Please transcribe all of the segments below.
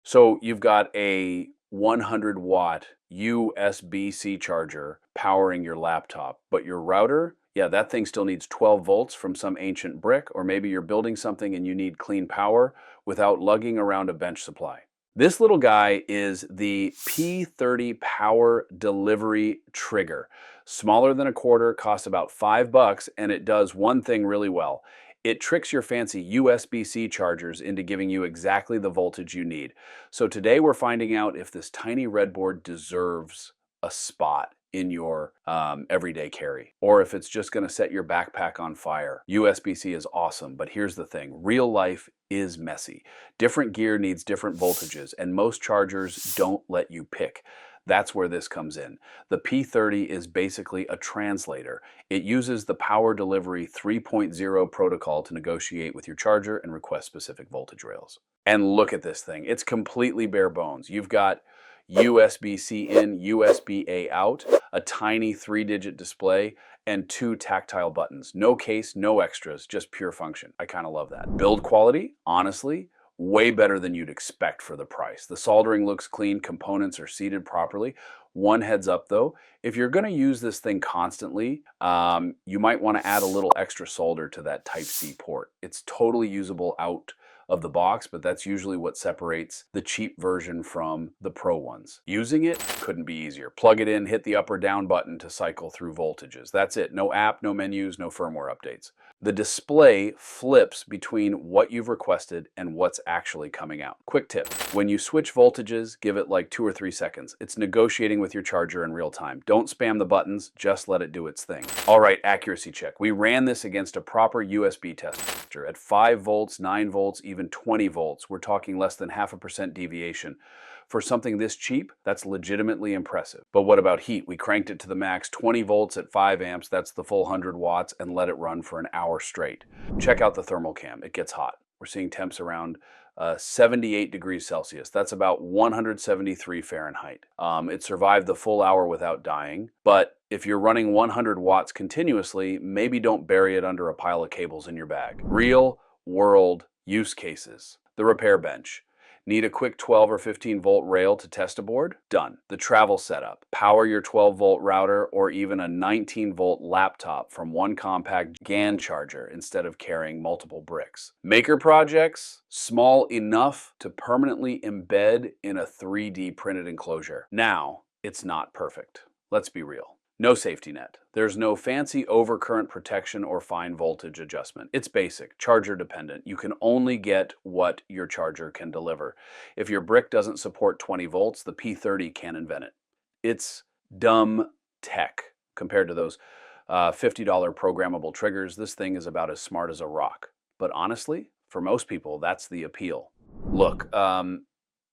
So you've got a 100-watt USB-C charger powering your laptop, but your router, yeah, that thing still needs 12 volts from some ancient brick, or maybe you're building something and you need clean power without lugging around a bench supply. This little guy is the P30 PowerDelivery Trigger. Smaller than a quarter, costs about $5, and it does one thing really well. It tricks your fancy USB-C chargers into giving you exactly the voltage you need. So today we're finding out if this tiny red board deserves a spot in your everyday carry, or if it's just going to set your backpack on fire. USB-C is awesome, but here's the thing. Real life is messy. Different gear needs different voltages, and most chargers don't let you pick. That's where this comes in. The P30 is basically a translator. It uses the PowerDelivery 3.0 protocol to negotiate with your charger and request specific voltage rails. And look at this thing. It's completely bare bones. You've got USB-C in, USB-A out, a tiny 3-digit display, and 2 tactile buttons. No case, no extras, just pure function. I kind of love that. Build quality, honestly, way better than you'd expect for the price. The soldering looks clean, components are seated properly. One heads up though, if you're going to use this thing constantly, you might want to add a little extra solder to that Type-C port. It's totally usable out of the box, but that's usually what separates the cheap version from the pro ones. Using it couldn't be easier. Plug it in, hit the up or down button to cycle through voltages. That's it. No app, no menus, no firmware updates. The display flips between what you've requested and what's actually coming out. Quick tip, when you switch voltages, give it like 2 or 3 seconds. It's negotiating with your charger in real time. Don't spam the buttons, just let it do its thing. All right, accuracy check. We ran this against a proper USB tester at 5 volts, 9 volts, even 20 volts. We're talking less than 0.5% deviation. For something this cheap, that's legitimately impressive. But what about heat? We cranked it to the max, 20 volts at 5 amps, that's the full 100 watts, and let it run for an hour straight. Check out the thermal cam, it gets hot. We're seeing temps around 78 degrees Celsius. That's about 173 Fahrenheit. It survived the full hour without dying, but if you're running 100 watts continuously, maybe don't bury it under a pile of cables in your bag. Real world use cases. The repair bench. Need a quick 12 or 15 volt rail to test a board? Done. The travel setup. Power your 12 volt router or even a 19 volt laptop from one compact GAN charger instead of carrying multiple bricks. Maker projects? Small enough to permanently embed in a 3D printed enclosure. Now, it's not perfect. Let's be real. No safety net. There's no fancy overcurrent protection or fine voltage adjustment. It's basic, charger dependent. You can only get what your charger can deliver. If your brick doesn't support 20 volts, the P30 can't invent it. It's dumb tech compared to those $50 programmable triggers. This thing is about as smart as a rock. But honestly, for most people, that's the appeal. Look, the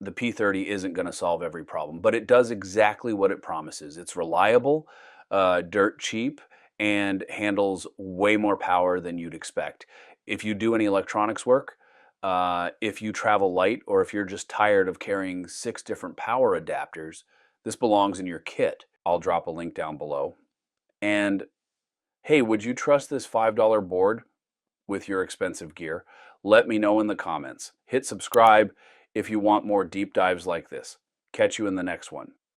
P30 isn't going to solve every problem, but it does exactly what it promises. It's reliable, dirt cheap, and handles way more power than you'd expect. If you do any electronics work, if you travel light, or if you're just tired of carrying 6 different power adapters, this belongs in your kit. I'll drop a link down below. And hey, would you trust this $5 board with your expensive gear? Let me know in the comments. Hit subscribe if you want more deep dives like this. Catch you in the next one.